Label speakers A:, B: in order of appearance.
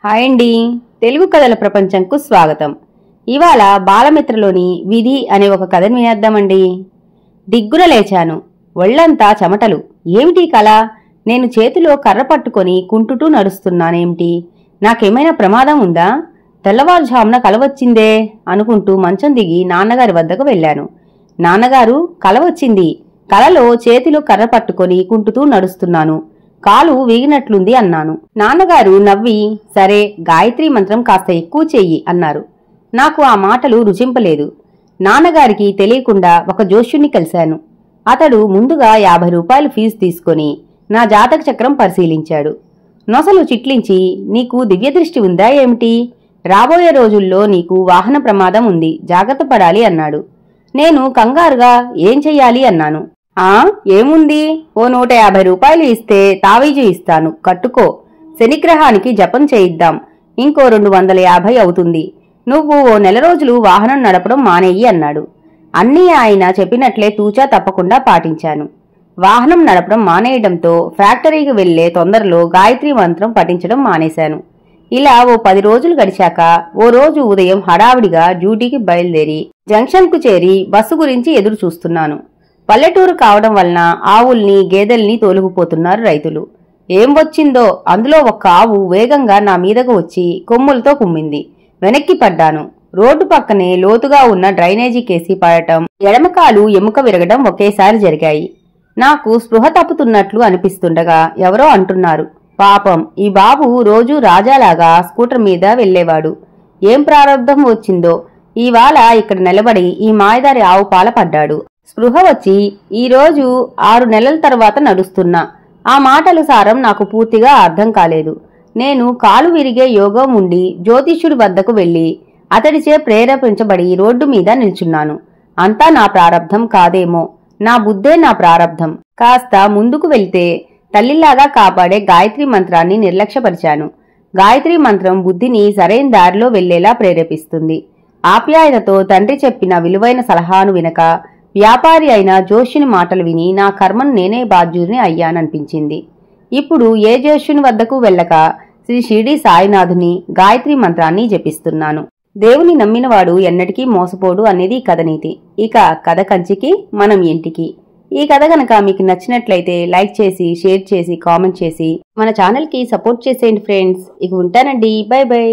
A: Hi అండి. తెలుగు కథల ప్రపంచంకు స్వాగతం. ఇవాళ బాలమిత్రలోని విధి అనే ఒక కథను వినేద్దామండి. దిగ్గున లేచాను. ఒళ్లంతా చెమటలు. ఏమిటి కళ? నేను చేతిలో కర్ర పట్టుకొని కుంటుటూ నడుస్తున్నానేమిటి? నాకేమైనా ప్రమాదం ఉందా? తెల్లవారుజామున కల వచ్చిందే అనుకుంటూ మంచం దిగి నాన్నగారి వద్దకు వెళ్ళాను. నాన్నగారు, కల వచ్చింది. కలలో చేతిలో కర్ర పట్టుకొని కుంటుతూ నడుస్తున్నాను. కాలు వీగినట్లుంది అన్నాను. నాన్నగారు నవ్వి, సరే గాయత్రీ మంత్రం కాస్త ఎక్కువ చెయ్యి అన్నారు. నాకు ఆ మాటలు రుచింపలేదు. నాన్నగారికి తెలియకుండా ఒక జోష్యుణ్ణి కలిశాను. అతడు ముందుగా 50 రూపాయలు ఫీజు తీసుకొని నా జాతక చక్రం పరిశీలించాడు. నొసలు చిట్లించి, నీకు దివ్యదృష్టి ఉందా ఏమిటి? రాబోయే రోజుల్లో నీకు వాహన ప్రమాదం ఉంది, జాగ్రత్త పడాలి అన్నాడు. నేను కంగారుగా ఏం చెయ్యాలి అన్నాను. ఏముంది, ఓ 150 రూపాయలు ఇస్తే తావీజు ఇస్తాను, కట్టుకో. శనిగ్రహానికి జపం చేయిద్దాం, ఇంకో 250 అవుతుంది. నువ్వు ఓ నెల రోజులు వాహనం నడపడం మానేయి అన్నాడు. అన్నీ ఆయన చెప్పినట్లే తూచా తప్పకుండా పాటించాను. వాహనం నడపడం మానేయడంతో ఫ్యాక్టరీకి వెళ్లే తొందరలో గాయత్రీ మంత్రం పఠించడం మానేశాను. ఇలా ఓ 10 రోజులు గడిచాక ఓ రోజు ఉదయం హడావిడిగా డ్యూటీకి బయలుదేరి జంక్షన్కు చేరి బస్సు గురించి ఎదురు చూస్తున్నాను. పల్లెటూరు కావడం వలన ఆవుల్ని గేదెల్ని తోలుకుపోతున్నారు రైతులు. ఏం వచ్చిందో, అందులో ఒక ఆవు వేగంగా నా మీదకు వచ్చి కొమ్ములతో కుమ్మింది. వెనక్కి పడ్డాను. రోడ్డు పక్కనే లోతుగా ఉన్న డ్రైనేజీ కేసి పడటం, ఎడమకాలు ఎముక విరగడం ఒకేసారి జరిగాయి. నాకు స్పృహ తప్పుతున్నట్లు అనిపిస్తుండగా ఎవరో అంటున్నారు, పాపం ఈ బాబు రోజూ రాజాలాగా స్కూటర్ మీద వెళ్లేవాడు. ఏం ప్రారంధం వచ్చిందో ఇవాళ ఇక్కడ నిలబడి ఈ మాయదారి ఆవు పాల పడ్డాడు. స్పృహ వచ్చి ఈరోజు 6 నెలల తర్వాత నడుస్తున్నా. ఆ మాటలు సారం నాకు పూర్తిగా అర్థం కాలేదు. నేను కాలు విరిగే యోగం ఉండి జ్యోతిష్యుడి వద్దకు వెళ్లి అతడిచే ప్రేరేపించబడి రోడ్డు మీద నిల్చున్నాను. అంతా నా ప్రారబ్ధం కాదేమో, నా బుద్ధే నా ప్రారబ్ధం. కాస్త ముందుకు వెళ్తే తల్లిలాగా కాపాడే గాయత్రీ మంత్రాన్ని నిర్లక్ష్యపరిచాను. గాయత్రీ మంత్రం బుద్ధిని సరైన దారిలో వెళ్లేలా ప్రేరేపిస్తుంది. ఆప్యాయతతో తండ్రి చెప్పిన విలువైన సలహాను వినక వ్యాపారి అయిన జోష్యుని మాటలు విని నా కర్మను నేనే బాధ్యుని అయ్యాననిపించింది. ఇప్పుడు ఏ జోష్యుని వద్దకు వెళ్ళక శ్రీ షిరిడి సాయినాథుని గాయత్రీ మంత్రాన్ని జపిస్తున్నాను. దేవుని నమ్మినవాడు ఎన్నటికీ మోసపోడు అనేది కథ నీతి. ఇక కథ కంచికి, మనం ఇంటికి. ఈ కథ గనక మీకు నచ్చినట్లయితే లైక్ చేసి, షేర్ చేసి, కామెంట్ చేసి మన ఛానల్ కి సపోర్ట్ చేసేయండి ఫ్రెండ్స్. ఇక ఉంటానండి, బై బై.